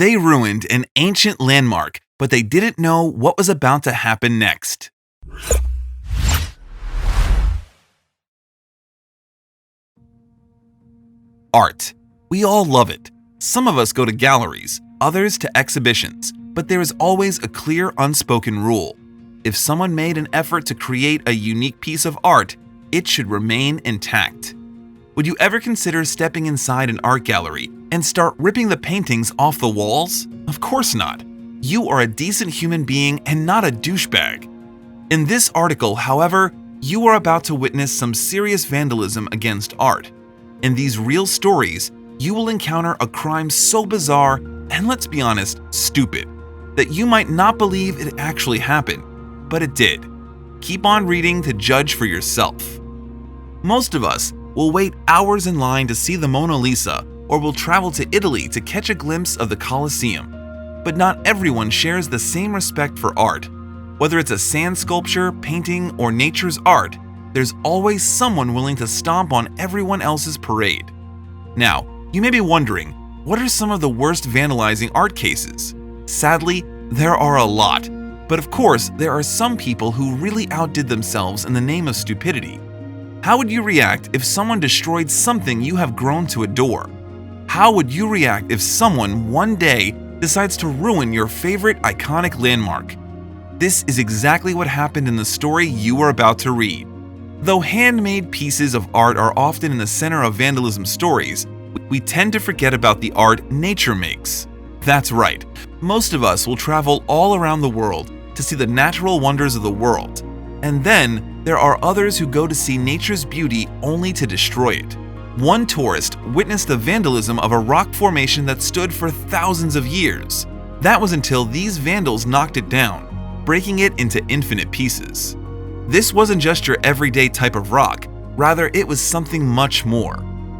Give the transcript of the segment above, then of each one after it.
They ruined an ancient landmark, but they didn't know what was about to happen next. Art. We all love it. Some of us go to galleries, others to exhibitions, but there is always a clear unspoken rule. If someone made an effort to create a unique piece of art, it should remain intact. Would you ever consider stepping inside an art gallery and start ripping the paintings off the walls? Of course not. You are a decent human being and not a douchebag. In this article, however, you are about to witness some serious vandalism against art. In these real stories, you will encounter a crime so bizarre and, let's be honest, stupid, that you might not believe it actually happened, but it did. Keep on reading to judge for yourself. Most of us will wait hours in line to see the Mona Lisa, or will travel to Italy to catch a glimpse of the Colosseum. But not everyone shares the same respect for art. Whether it's a sand sculpture, painting, or nature's art, there's always someone willing to stomp on everyone else's parade. Now, you may be wondering, what are some of the worst vandalizing art cases? Sadly, there are a lot. But of course, there are some people who really outdid themselves in the name of stupidity. How would you react if someone destroyed something you have grown to adore? How would you react if someone one day decides to ruin your favorite iconic landmark? This is exactly what happened in the story you are about to read. Though handmade pieces of art are often in the center of vandalism stories, we tend to forget about the art nature makes. That's right, most of us will travel all around the world to see the natural wonders of the world. And then there are others who go to see nature's beauty only to destroy it. One tourist witnessed the vandalism of a rock formation that stood for thousands of years. That was until these vandals knocked it down, breaking it into infinite pieces. This wasn't just your everyday type of rock, rather it was something much more.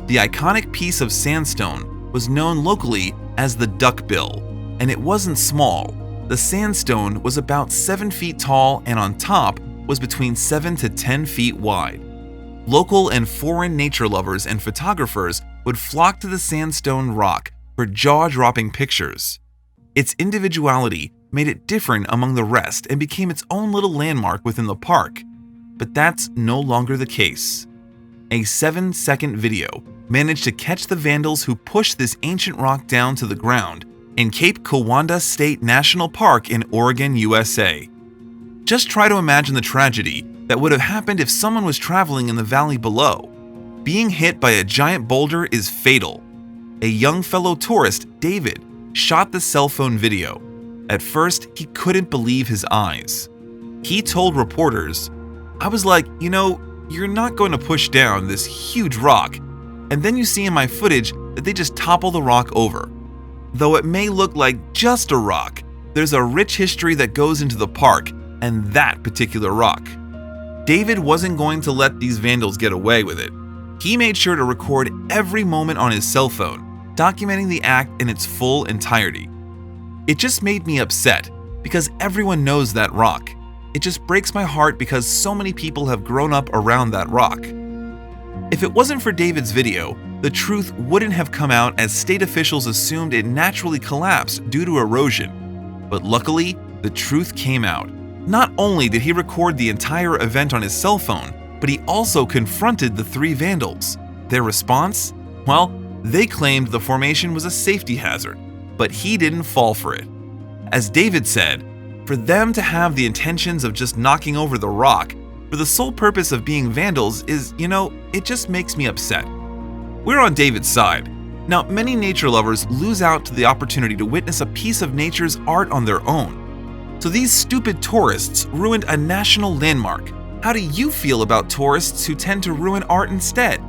The iconic piece of sandstone was known locally as the duckbill, and it wasn't small. The sandstone was about 7 feet tall and on top was between 7 to 10 feet wide. Local and foreign nature lovers and photographers would flock to the sandstone rock for jaw-dropping pictures. Its individuality made it different among the rest and became its own little landmark within the park. But that's no longer the case. A 7-second video managed to catch the vandals who pushed this ancient rock down to the ground in Cape Cowanda State National Park in Oregon, USA. Just try to imagine the tragedy that would have happened if someone was traveling in the valley below. Being hit by a giant boulder is fatal. A young fellow tourist, David, shot the cell phone video. At first, he couldn't believe his eyes. He told reporters, "I was like, you're not going to push down this huge rock, and then you see in my footage that they just topple the rock over. Though it may look like just a rock, there's a rich history that goes into the park and that particular rock." David wasn't going to let these vandals get away with it. He made sure to record every moment on his cell phone, documenting the act in its full entirety. It just made me upset because everyone knows that rock. It just breaks my heart because so many people have grown up around that rock. If it wasn't for David's video, the truth wouldn't have come out as state officials assumed it naturally collapsed due to erosion. But luckily, the truth came out. Not only did he record the entire event on his cell phone, but he also confronted the 3 vandals. Their response? Well, they claimed the formation was a safety hazard, but he didn't fall for it. As David said, for them to have the intentions of just knocking over the rock for the sole purpose of being vandals is, it just makes me upset. We're on David's side. Now, many nature lovers lose out to the opportunity to witness a piece of nature's art on their own. So these stupid tourists ruined a national landmark. How do you feel about tourists who tend to ruin art instead?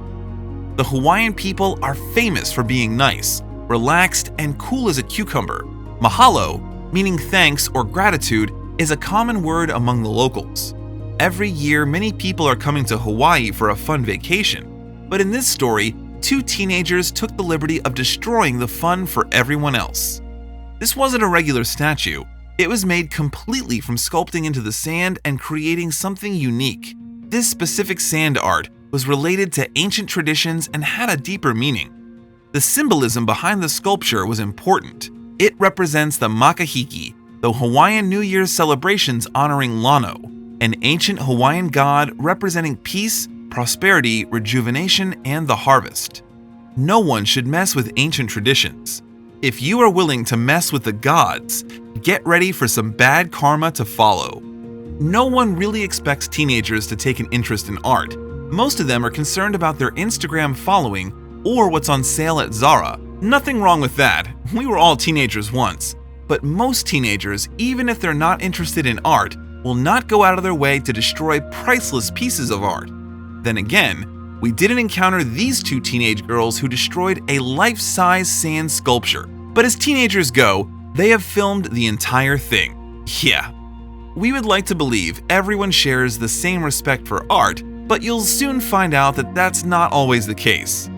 The Hawaiian people are famous for being nice, relaxed, and cool as a cucumber. Mahalo, meaning thanks or gratitude, is a common word among the locals. Every year, many people are coming to Hawaii for a fun vacation. But in this story, 2 teenagers took the liberty of destroying the fun for everyone else. This wasn't a regular statue. It was made completely from sculpting into the sand and creating something unique. This specific sand art was related to ancient traditions and had a deeper meaning. The symbolism behind the sculpture was important. It represents the makahiki, the Hawaiian New Year's celebrations honoring Lano, an ancient Hawaiian god representing peace, prosperity, rejuvenation, and the harvest. No one should mess with ancient traditions. If you are willing to mess with the gods, get ready for some bad karma to follow. No one really expects teenagers to take an interest in art. Most of them are concerned about their Instagram following or what's on sale at Zara. Nothing wrong with that. We were all teenagers once. But most teenagers, even if they're not interested in art, will not go out of their way to destroy priceless pieces of art. Then again, we didn't encounter these two teenage girls who destroyed a life-size sand sculpture. But as teenagers go, they have filmed the entire thing. Yeah. We would like to believe everyone shares the same respect for art, but you'll soon find out that that's not always the case.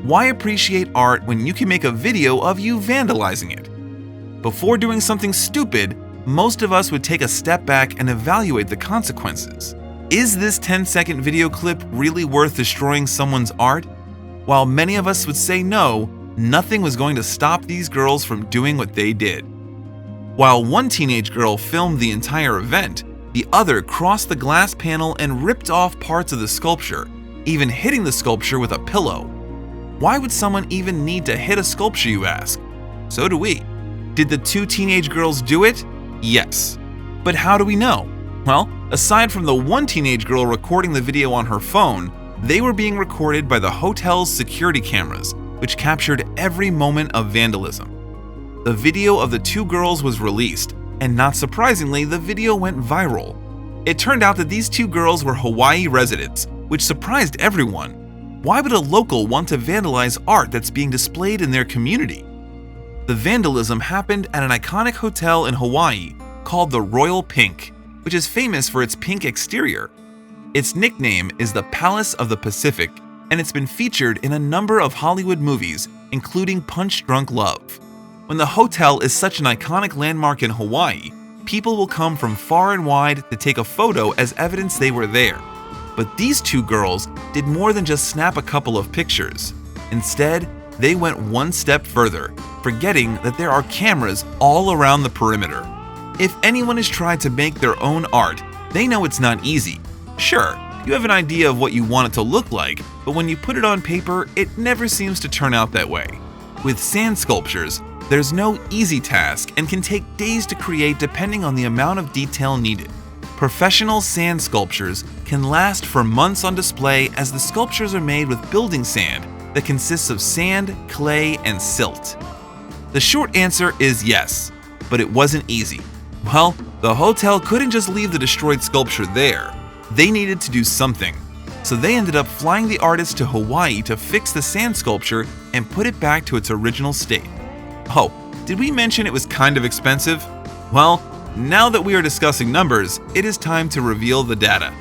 Why appreciate art when you can make a video of you vandalizing it? Before doing something stupid, most of us would take a step back and evaluate the consequences. Is this 10-second video clip really worth destroying someone's art? While many of us would say no, nothing was going to stop these girls from doing what they did. While one teenage girl filmed the entire event, the other crossed the glass panel and ripped off parts of the sculpture, even hitting the sculpture with a pillow. Why would someone even need to hit a sculpture, you ask? So do we. Did the two teenage girls do it? Yes. But how do we know? Well, aside from the one teenage girl recording the video on her phone, they were being recorded by the hotel's security cameras, which captured every moment of vandalism. The video of the two girls was released, and not surprisingly, the video went viral. It turned out that these two girls were Hawaii residents, which surprised everyone. Why would a local want to vandalize art that's being displayed in their community? The vandalism happened at an iconic hotel in Hawaii called the Royal Pink, which is famous for its pink exterior. Its nickname is the Palace of the Pacific, and it's been featured in a number of Hollywood movies, including Punch Drunk Love. When the hotel is such an iconic landmark in Hawaii, people will come from far and wide to take a photo as evidence they were there. But these two girls did more than just snap a couple of pictures. Instead, they went one step further, forgetting that there are cameras all around the perimeter. If anyone has tried to make their own art, they know it's not easy. Sure, you have an idea of what you want it to look like, but when you put it on paper, it never seems to turn out that way. With sand sculptures, there's no easy task and can take days to create depending on the amount of detail needed. Professional sand sculptures can last for months on display as the sculptures are made with building sand that consists of sand, clay, and silt. The short answer is yes, but it wasn't easy. Well, the hotel couldn't just leave the destroyed sculpture there. They needed to do something. So they ended up flying the artist to Hawaii to fix the sand sculpture and put it back to its original state. Oh, did we mention it was kind of expensive? Well, now that we are discussing numbers, it is time to reveal the data.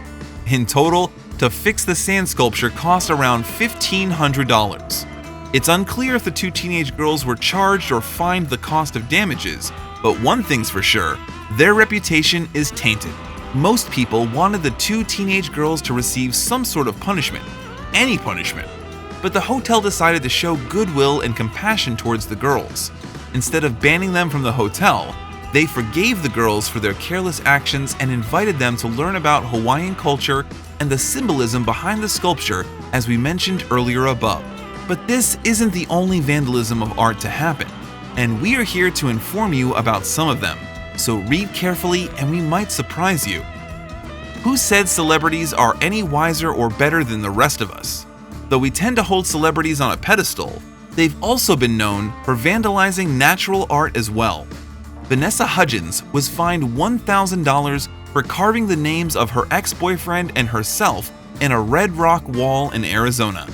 In total, to fix the sand sculpture cost around $1,500. It's unclear if the two teenage girls were charged or fined the cost of damages, but one thing's for sure, their reputation is tainted. Most people wanted the two teenage girls to receive some sort of punishment, any punishment. But the hotel decided to show goodwill and compassion towards the girls. Instead of banning them from the hotel, they forgave the girls for their careless actions and invited them to learn about Hawaiian culture and the symbolism behind the sculpture, as we mentioned earlier above. But this isn't the only vandalism of art to happen, and we are here to inform you about some of them. So read carefully and we might surprise you. Who said celebrities are any wiser or better than the rest of us? Though we tend to hold celebrities on a pedestal, they've also been known for vandalizing natural art as well. Vanessa Hudgens was fined $1,000 for carving the names of her ex-boyfriend and herself in a red rock wall in Arizona.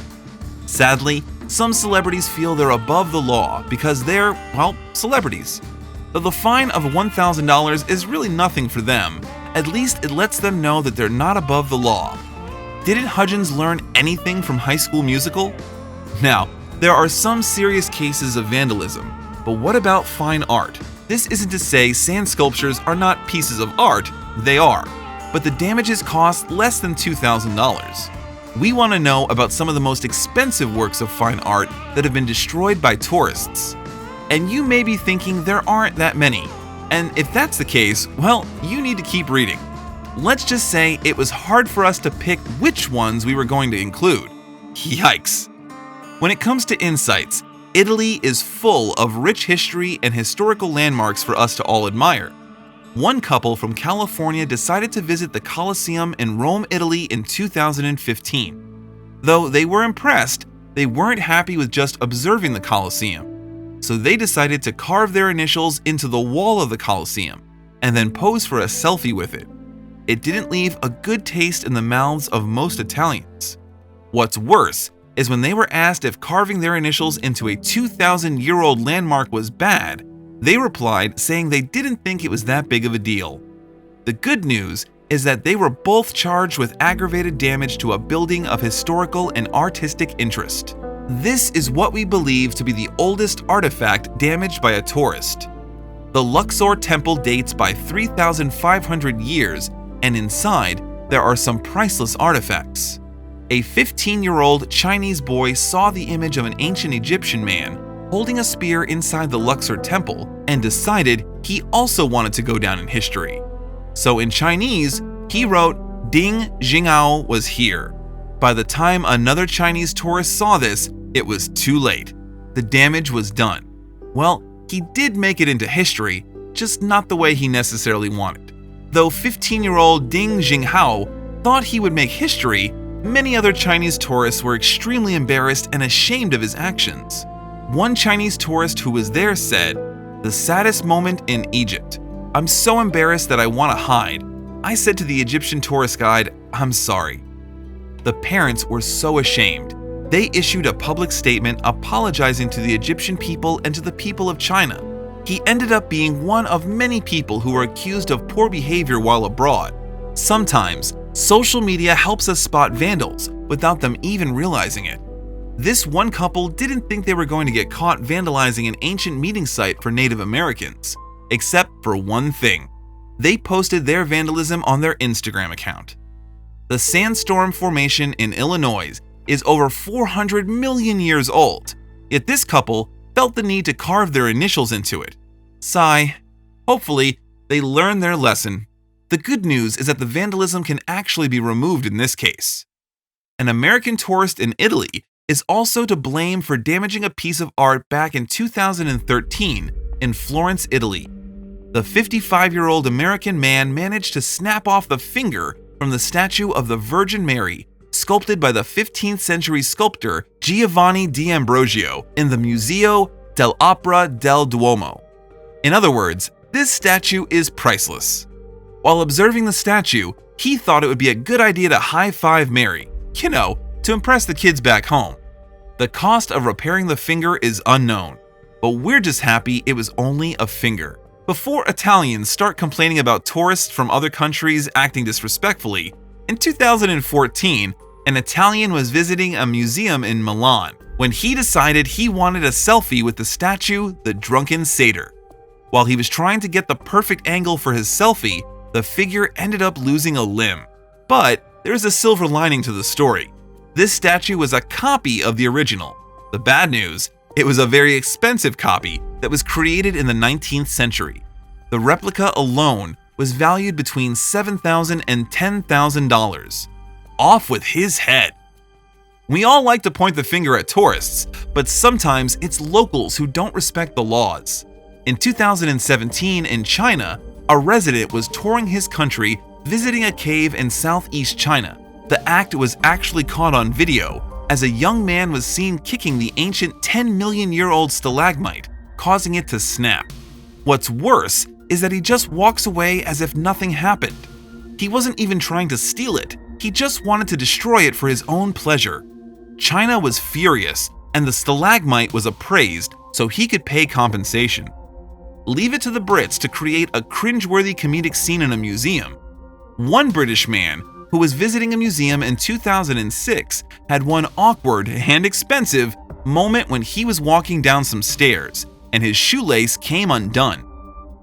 Sadly, some celebrities feel they're above the law because they're, well, celebrities. Though the fine of $1,000 is really nothing for them, at least it lets them know that they're not above the law. Didn't Hudgens learn anything from High School Musical? Now, there are some serious cases of vandalism, but what about fine art? This isn't to say sand sculptures are not pieces of art, they are, but the damages cost less than $2,000. We want to know about some of the most expensive works of fine art that have been destroyed by tourists. And you may be thinking there aren't that many. And if that's the case, well, you need to keep reading. Let's just say it was hard for us to pick which ones we were going to include. Yikes! When it comes to insights, Italy is full of rich history and historical landmarks for us to all admire. One couple from California decided to visit the Colosseum in Rome, Italy in 2015. Though they were impressed, they weren't happy with just observing the Colosseum. So they decided to carve their initials into the wall of the Colosseum and then pose for a selfie with it. It didn't leave a good taste in the mouths of most Italians. What's worse is when they were asked if carving their initials into a 2,000-year-old landmark was bad, they replied saying they didn't think it was that big of a deal. The good news is that they were both charged with aggravated damage to a building of historical and artistic interest. This is what we believe to be the oldest artifact damaged by a tourist. The Luxor Temple dates by 3,500 years, and inside there are some priceless artifacts. A 15-year-old Chinese boy saw the image of an ancient Egyptian man holding a spear inside the Luxor Temple and decided he also wanted to go down in history. So in Chinese, he wrote, "Ding Jingao was here." By the time another Chinese tourist saw this, it was too late. The damage was done. Well, he did make it into history, just not the way he necessarily wanted. Though 15-year-old Ding Jinghao thought he would make history, many other Chinese tourists were extremely embarrassed and ashamed of his actions. One Chinese tourist who was there said, "The saddest moment in Egypt. I'm so embarrassed that I want to hide. I said to the Egyptian tourist guide, 'I'm sorry.'" The parents were so ashamed. They issued a public statement apologizing to the Egyptian people and to the people of China. He ended up being one of many people who were accused of poor behavior while abroad. Sometimes, social media helps us spot vandals without them even realizing it. This one couple didn't think they were going to get caught vandalizing an ancient meeting site for Native Americans, except for one thing. They posted their vandalism on their Instagram account. The Sandstorm Formation in Illinois is over 400 million years old, yet this couple felt the need to carve their initials into it. Sigh. Hopefully, they learned their lesson. The good news is that the vandalism can actually be removed in this case. An American tourist in Italy is also to blame for damaging a piece of art back in 2013 in Florence, Italy. The 55-year-old American man managed to snap off the finger from the statue of the Virgin Mary, sculpted by the 15th century sculptor Giovanni d'Ambrosio in the Museo dell'Opera del Duomo. In other words, this statue is priceless. While observing the statue, he thought it would be a good idea to high-five Mary, to impress the kids back home. The cost of repairing the finger is unknown, but we're just happy it was only a finger. Before Italians start complaining about tourists from other countries acting disrespectfully, in 2014, an Italian was visiting a museum in Milan when he decided he wanted a selfie with the statue, the Drunken Satyr. While he was trying to get the perfect angle for his selfie, the figure ended up losing a limb. But there's a silver lining to the story. This statue was a copy of the original. The bad news, it was a very expensive copy that was created in the 19th century. The replica alone was valued between $7,000 and $10,000. Off with his head. We all like to point the finger at tourists, but sometimes it's locals who don't respect the laws. In 2017 in China, a resident was touring his country visiting a cave in southeast China. The act was actually caught on video as a young man was seen kicking the ancient 10-million-year-old stalagmite, causing it to snap. What's worse is that he just walks away as if nothing happened. He wasn't even trying to steal it, he just wanted to destroy it for his own pleasure. China was furious, and the stalagmite was appraised so he could pay compensation. Leave it to the Brits to create a cringeworthy comedic scene in a museum. One British man who was visiting a museum in 2006 had one awkward and expensive moment when he was walking down some stairs and his shoelace came undone.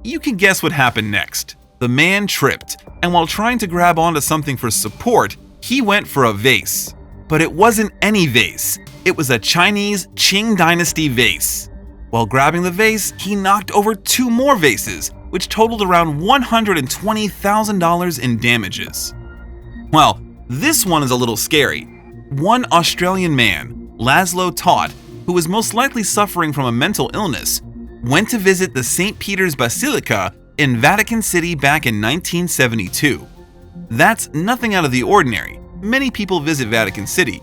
You can guess what happened next. The man tripped, and while trying to grab onto something for support, he went for a vase. But it wasn't any vase. It was a Chinese Qing Dynasty vase. While grabbing the vase, he knocked over 2 more vases, which totaled around $120,000 in damages. Well, this one is a little scary. One Australian man, Laszlo Todd, who was most likely suffering from a mental illness, went to visit the St. Peter's Basilica in Vatican City back in 1972. That's nothing out of the ordinary. Many people visit Vatican City.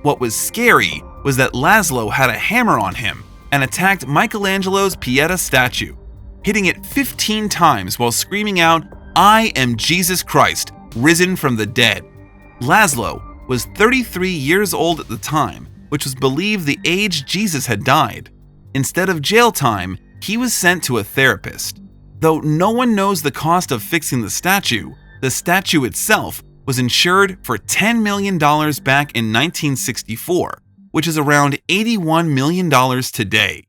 What was scary was that Laszlo had a hammer on him and attacked Michelangelo's Pieta statue, hitting it 15 times while screaming out, "I am Jesus Christ, risen from the dead." Laszlo was 33 years old at the time, which was believed the age Jesus had died. Instead of jail time, he was sent to a therapist. Though no one knows the cost of fixing the statue itself was insured for $10 million back in 1964, which is around $81 million today.